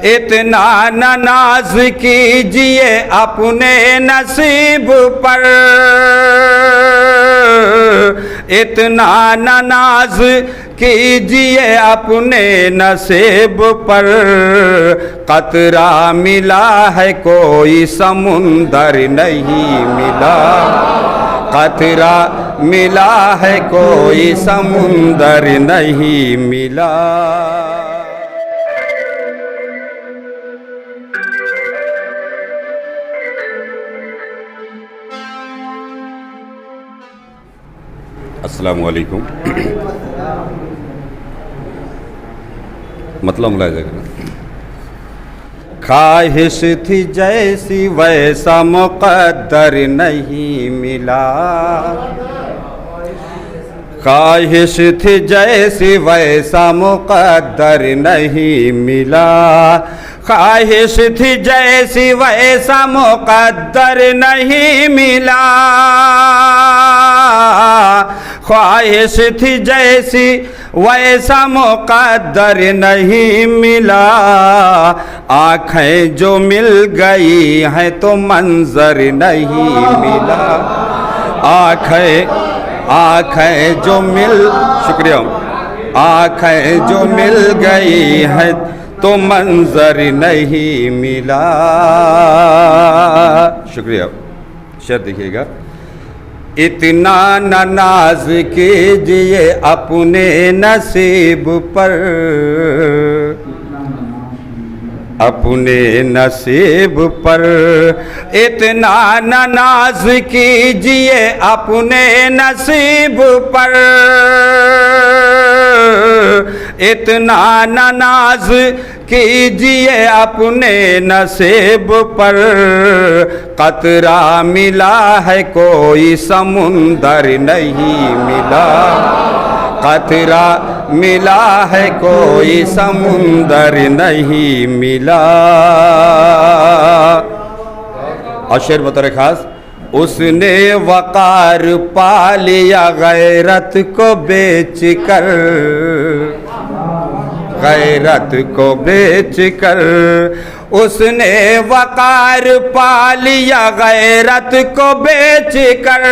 इतना न नाज कीजिए अपने नसीब पर, इतना न नाज कीजिए अपने नसीब पर। कतरा मिला है कोई समुंदर नहीं मिला, कतरा मिला है कोई समुंदर नहीं मिला। अस्सलामु अलैकुम। मतलब मुलाहिज़ा करना। ख्वाहिश थी जैसी वैसा मुक़द्दर नहीं मिला, ख्वाहिश थी जैसी वैसा मुक़द्दर नहीं मिला, ख्वाहिश थी जैसी वैसा मुक़द्दर नहीं मिला, ख्वाहिश थी जैसी वैसा मुक़द्दर नहीं मिला। आँखें जो मिल गई हैं तो मंजर नहीं मिला, आँखें जो मिल, शुक्रिया, आँखें जो मिल गई हैं तो मंजर नहीं मिला। शुक्रिया। शेर देखिएगा। इतना न नाज कीजिए अपने नसीब पर, अपने नसीब पर। इतना न नाज कीजिए अपने नसीब पर, इतना न नाज कीजिए अपने नसीब पर। कतरा मिला है कोई समुंदर नहीं मिला, कतरा मिला है कोई समुंदर नहीं मिला। और शेर बतौर खास, उसने वक़ार पा लिया गैरत को बेच कर, गैरत को बेच कर। उसने वक़ार पा लिया गैरत को बेच कर,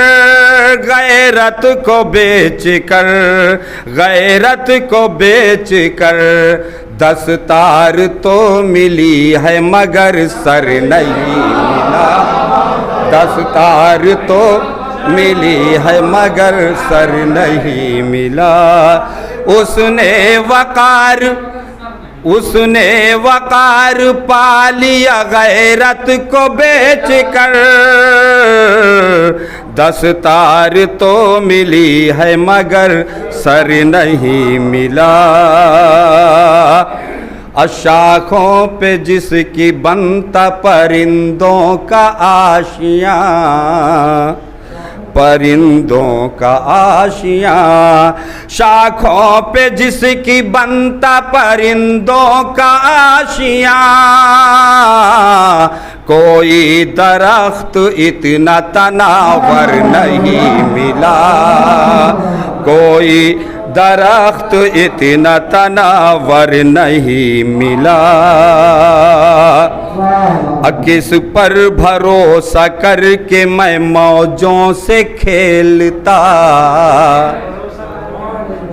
गैरत को बेच कर, गैरत को बेच कर। दस्तार तो मिली है मगर सर नहीं मिला, दस्तार तो मिली है मगर सर नहीं मिला। उसने वक़ार पा लिया गैरत को बेच कर। दस्तार तो मिली है मगर सर नहीं मिला। शाखों पे जिसकी बनता परिंदों का आशियाँ, परिंदों का आशियाँ। शाखों पे जिसकी बनता परिंदों का आशियाँ। कोई दरख्त इतना तनावर नहीं मिला, कोई दरख्त इतना तनावर नहीं मिला। किस पर भरोसा करके मैं मौजों से खेलता,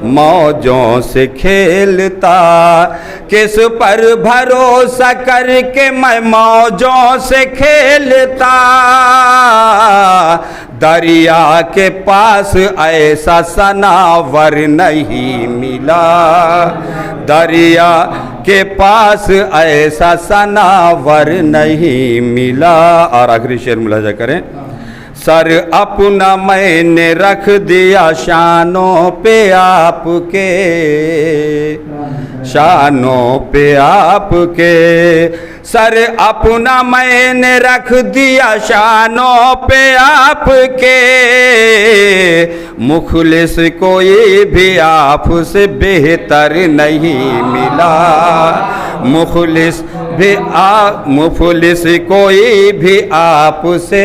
मौजों से खेलता। किस पर भरोसा करके मैं मौजों से खेलता। दरिया के पास ऐसा सनावर नहीं मिला, दरिया के पास ऐसा सनावर नहीं मिला। और आखिरी शेर मुलाहिज़ा करें। सर अपना मैंने रख दिया शानों पे आपके, शानों पे आपके। सर अपना मैंने रख दिया शानों पे आपके। मुखलिस कोई भी आपसे बेहतर नहीं मिला, मुखलिस कोई भी आपसे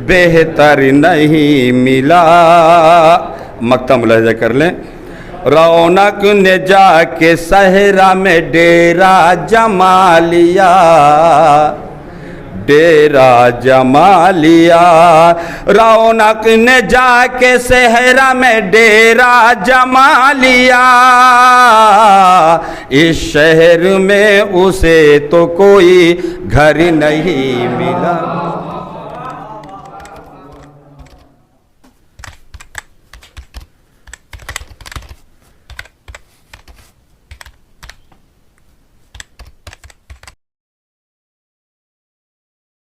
बेहतर नहीं मिला। मक्ता मुलाहिज़ा कर लें। रौनक ने जाके सहरा में डेरा जमा लिया, डेरा जमा लिया। रौनक ने जाके सहरा में डेरा जमा लिया, इस शहर में उसे तो कोई घर नहीं मिला।